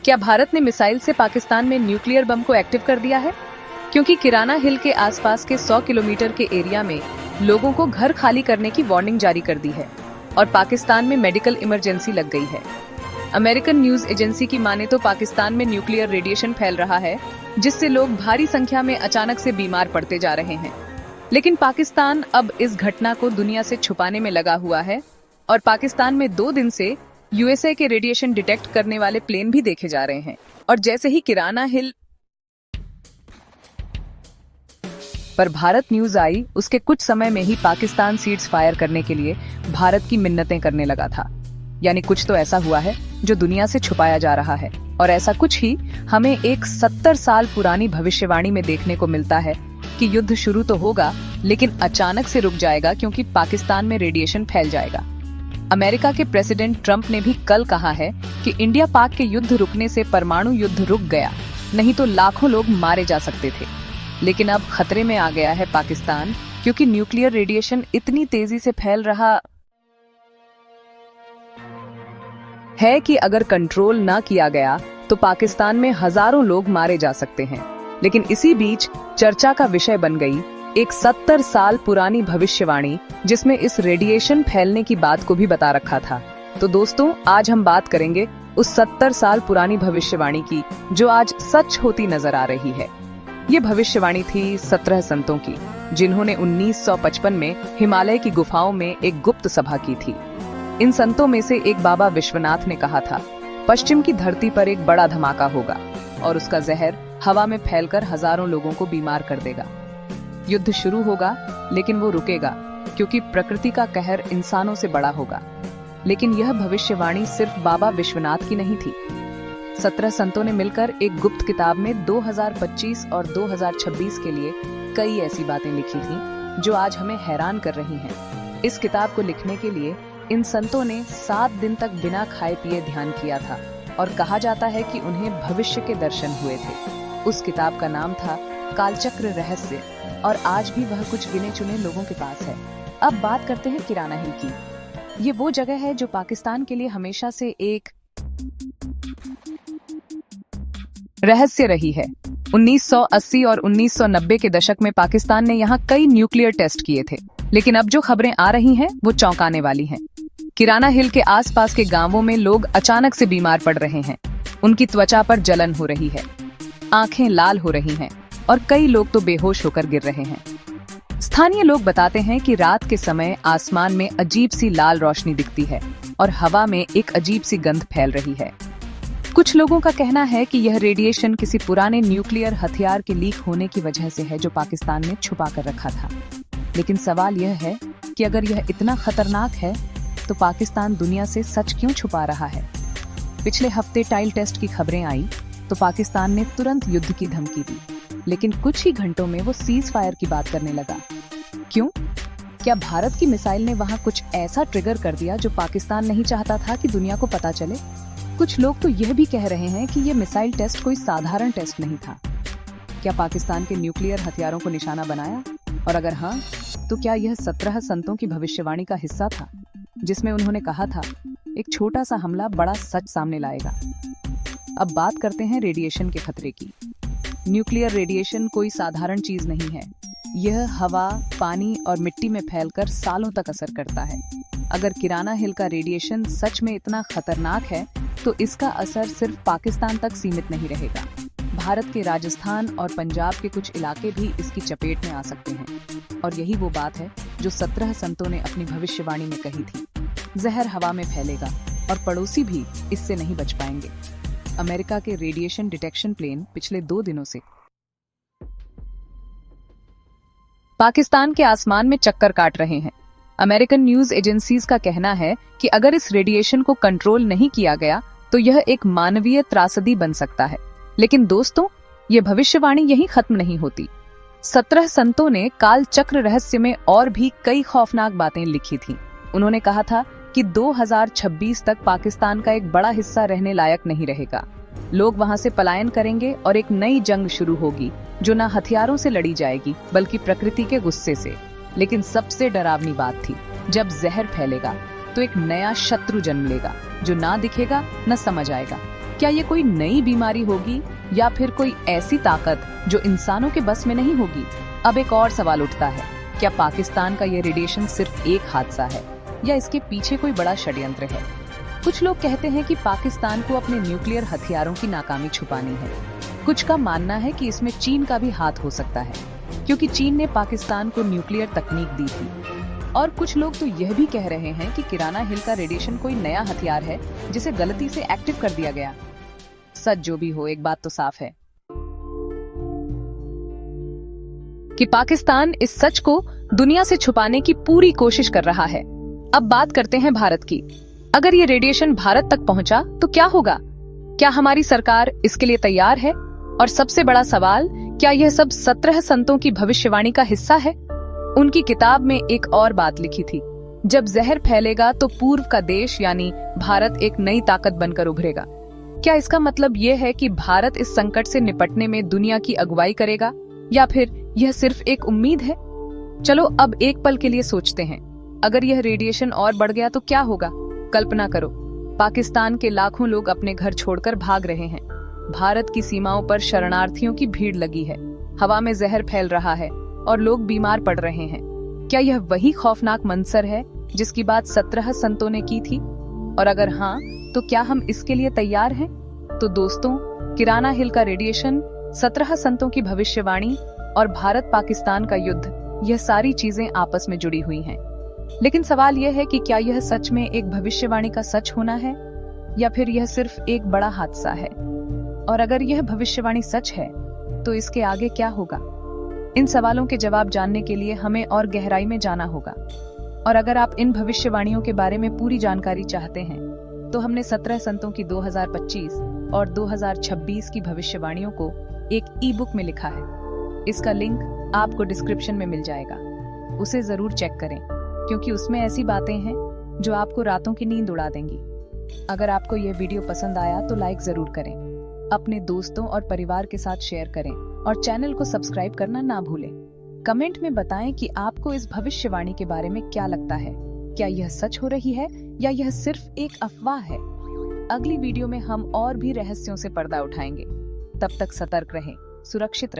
क्या भारत ने मिसाइल से पाकिस्तान में न्यूक्लियर बम को एक्टिव कर दिया है? क्योंकि किराना हिल के आसपास के 100 किलोमीटर के एरिया में लोगों को घर खाली करने की वार्निंग जारी कर दी है और पाकिस्तान में मेडिकल इमरजेंसी लग गई है। अमेरिकन न्यूज एजेंसी की माने तो पाकिस्तान में न्यूक्लियर रेडिएशन फैल रहा है, जिससे लोग भारी संख्या में अचानक से बीमार पड़ते जा रहे हैं। लेकिन पाकिस्तान अब इस घटना को दुनिया से छुपाने में लगा हुआ है और पाकिस्तान में 2 दिन से यूएसए के रेडिएशन डिटेक्ट करने वाले प्लेन भी देखे जा रहे हैं। और जैसे ही किराना हिल पर भारत न्यूज आई, उसके कुछ समय में ही पाकिस्तान सीड्स फायर करने के लिए भारत की मिन्नतें करने लगा था। यानी कुछ तो ऐसा हुआ है जो दुनिया से छुपाया जा रहा है, और ऐसा कुछ ही हमें एक 70 साल पुरानी भविष्यवाणी में देखने को मिलता है कि युद्ध शुरू तो होगा लेकिन अचानक से रुक जाएगा, क्योंकि पाकिस्तान में रेडिएशन फैल जाएगा। अमेरिका के प्रेसिडेंट ट्रंप ने भी कल कहा है कि इंडिया पाक के युद्ध रुकने से परमाणु युद्ध रुक गया, नहीं तो लाखों लोग मारे जा सकते थे। लेकिन अब खतरे में आ गया है पाकिस्तान, क्योंकि न्यूक्लियर रेडिएशन इतनी तेजी से फैल रहा है कि अगर कंट्रोल ना किया गया तो पाकिस्तान में हजारों लोग मारे जा सकते हैं। लेकिन इसी बीच चर्चा का विषय बन गई एक 70 साल पुरानी भविष्यवाणी, जिसमें इस रेडिएशन फैलने की बात को भी बता रखा था। तो दोस्तों, आज हम बात करेंगे उस 70 साल पुरानी भविष्यवाणी की, जो आज सच होती नजर आ रही है। ये भविष्यवाणी थी 17 संतों की, जिन्होंने 1955 में हिमालय की गुफाओं में एक गुप्त सभा की थी। इन संतों में से एक बाबा विश्वनाथ ने कहा था, पश्चिम की धरती पर एक बड़ा धमाका होगा और उसका जहर हवा में फैलकर हजारों लोगों को बीमार कर देगा। युद्ध शुरू होगा लेकिन वो रुकेगा, क्योंकि प्रकृति का कहर इंसानों से बड़ा होगा। लेकिन यह भविष्यवाणी सिर्फ बाबा विश्वनाथ की नहीं थी। 17 संतों ने मिलकर एक गुप्त किताब में 2025 और 2026 के लिए कई ऐसी बातें लिखी थीं, जो आज हमें हैरान कर रही हैं। इस किताब को लिखने के लिए इन संतों ने 7 दिन तक बिना खाए पिए ध्यान किया था, और कहा जाता है कि उन्हें भविष्य के दर्शन हुए थे। उस किताब का नाम था कालचक्र रहस्य, और आज भी वह कुछ गिने चुने लोगों के पास है। अब बात करते हैं किराना हिल की। ये वो जगह है जो पाकिस्तान के लिए हमेशा से एक रहस्य रही है। 1980 और 1990 के दशक में पाकिस्तान ने यहाँ कई न्यूक्लियर टेस्ट किए थे, लेकिन अब जो खबरें आ रही हैं वो चौंकाने वाली हैं। किराना हिल के आसपास के गांवों में लोग अचानक से बीमार पड़ रहे हैं। उनकी त्वचा पर जलन हो रही है, आंखें लाल हो रही हैं और कई लोग तो बेहोश होकर गिर रहे हैं। स्थानीय लोग बताते हैं कि रात के समय आसमान में अजीब सी लाल रोशनी दिखती है और हवा में एक अजीब सी गंध फैल रही है। कुछ लोगों का कहना है कि यह रेडिएशन किसी पुराने न्यूक्लियर हथियार के लीक होने की वजह से है, जो पाकिस्तान ने छुपा कर रखा था। लेकिन सवाल यह है कि अगर यह इतना खतरनाक है तो पाकिस्तान दुनिया से सच क्यों छुपा रहा है? पिछले हफ्ते टाइल टेस्ट की खबरें आई तो पाकिस्तान ने तुरंत युद्ध की धमकी दी, लेकिन कुछ ही घंटों में वो सीज फायर की बात करने लगा। क्यों? क्या भारत की मिसाइल ने वहां कुछ ऐसा ट्रिगर कर दिया जो पाकिस्तान नहीं चाहता था कि दुनिया को पता चले? कुछ लोग तो यह भी कह रहे हैं कि ये मिसाइल टेस्ट कोई साधारण टेस्ट नहीं था। क्या पाकिस्तान के न्यूक्लियर हथियारों को निशाना बनाया? और अगर हाँ, तो क्या यह 17 संतों की भविष्यवाणी का हिस्सा था, जिसमें उन्होंने कहा था एक छोटा सा हमला बड़ा सच सामने लाएगा? अब बात करते हैं रेडिएशन के खतरे की। न्यूक्लियर रेडिएशन कोई साधारण चीज नहीं है। यह हवा, पानी और मिट्टी में फैलकर सालों तक असर करता है। अगर किराना हिल का रेडिएशन सच में इतना खतरनाक है तो इसका असर सिर्फ पाकिस्तान तक सीमित नहीं रहेगा। भारत के राजस्थान और पंजाब के कुछ इलाके भी इसकी चपेट में आ सकते हैं। और यही वो बात है जो 17 संतों ने अपनी भविष्यवाणी में कही थी। जहर हवा में फैलेगा और पड़ोसी भी इससे नहीं बच पाएंगे। अमेरिका के रेडिएशन डिटेक्शन प्लेन पिछले 2 दिनों से पाकिस्तान के आसमान में चक्कर काट रहे हैं। अमेरिकन न्यूज एजेंसीज का कहना है कि अगर इस रेडिएशन को कंट्रोल नहीं किया गया तो यह एक मानवीय त्रासदी बन सकता है। लेकिन दोस्तों, ये भविष्यवाणी यहीं खत्म नहीं होती। 17 संतों ने काल चक्र रहस्य में और भी कई खौफनाक बातें लिखी थीं। उन्होंने कहा था कि 2026 तक पाकिस्तान का एक बड़ा हिस्सा रहने लायक नहीं रहेगा। लोग वहां से पलायन करेंगे और एक नई जंग शुरू होगी, जो न हथियारों से लड़ी जाएगी बल्कि प्रकृति के गुस्से से। लेकिन सबसे डरावनी बात थी, जब जहर फैलेगा तो एक नया शत्रु जन्म लेगा, जो ना दिखेगा न समझ आएगा। क्या ये कोई नई बीमारी होगी या फिर कोई ऐसी ताकत जो इंसानों के बस में नहीं होगी? अब एक और सवाल उठता है, क्या पाकिस्तान का ये रेडिएशन सिर्फ एक हादसा है या इसके पीछे कोई बड़ा षड्यंत्र है? कुछ लोग कहते हैं कि पाकिस्तान को अपने न्यूक्लियर हथियारों की नाकामी छुपानी है। कुछ का मानना है कि इसमें चीन का भी हाथ हो सकता है, क्योंकि चीन ने पाकिस्तान को न्यूक्लियर तकनीक दी थी। और कुछ लोग तो यह भी कह रहे हैं कि किराना हिल का रेडिएशन कोई नया हथियार है जिसे गलती से एक्टिव कर दिया गया। सच जो भी हो, एक बात तो साफ है कि पाकिस्तान इस सच को दुनिया से छुपाने की पूरी कोशिश कर रहा है। अब बात करते हैं भारत की। अगर ये रेडिएशन भारत तक पहुंचा तो क्या होगा? क्या हमारी सरकार इसके लिए तैयार है? और सबसे बड़ा सवाल, क्या यह सब 17 संतों की भविष्यवाणी का हिस्सा है? उनकी किताब में एक और बात लिखी थी, जब जहर फैलेगा तो पूर्व का देश यानी भारत एक नई ताकत बनकर उभरेगा। क्या इसका मतलब यह है कि भारत इस संकट से निपटने में दुनिया की अगुवाई करेगा, या फिर यह सिर्फ एक उम्मीद है? चलो अब एक पल के लिए सोचते हैं, अगर यह रेडिएशन और बढ़ गया तो क्या होगा? कल्पना करो, पाकिस्तान के लाखों लोग अपने घर छोड़कर भाग रहे हैं। भारत की सीमाओं पर शरणार्थियों की भीड़ लगी है, हवा में जहर फैल रहा है और लोग बीमार पड़ रहे हैं। क्या यह वही खौफनाक मंजर है जिसकी बात 17 संतों ने की थी? और अगर हाँ, तो क्या हम इसके लिए तैयार हैं? तो दोस्तों, किराना हिल का रेडिएशन, 17 संतों की भविष्यवाणी और भारत पाकिस्तान का युद्ध, यह सारी चीजें आपस में जुड़ी हुई हैं। लेकिन सवाल यह है कि क्या यह सच में एक भविष्यवाणी का सच होना है या फिर यह सिर्फ एक बड़ा हादसा है? और अगर यह भविष्यवाणी सच है तो इसके आगे क्या होगा? इन सवालों के जवाब जानने के लिए हमें और गहराई में जाना होगा। और अगर आप इन भविष्यवाणियों के बारे में पूरी जानकारी चाहते हैं तो हमने 17 संतों की 2025 और 2026 की भविष्यवाणियों को एक ई बुक में लिखा है। इसका लिंक आपको डिस्क्रिप्शन में मिल जाएगा, उसे जरूर चेक करें, क्योंकि उसमें ऐसी बातें हैं जो आपको रातों की नींद उड़ा देंगी। अगर आपको यह वीडियो पसंद आया तो लाइक जरूर करें, अपने दोस्तों और परिवार के साथ शेयर करें और चैनल को सब्सक्राइब करना ना भूलें। कमेंट में बताएं कि आपको इस भविष्यवाणी के बारे में क्या लगता है। क्या यह सच हो रही है या यह सिर्फ एक अफवाह है? अगली वीडियो में हम और भी रहस्यों से पर्दा उठाएंगे। तब तक सतर्क रहें, सुरक्षित रहें।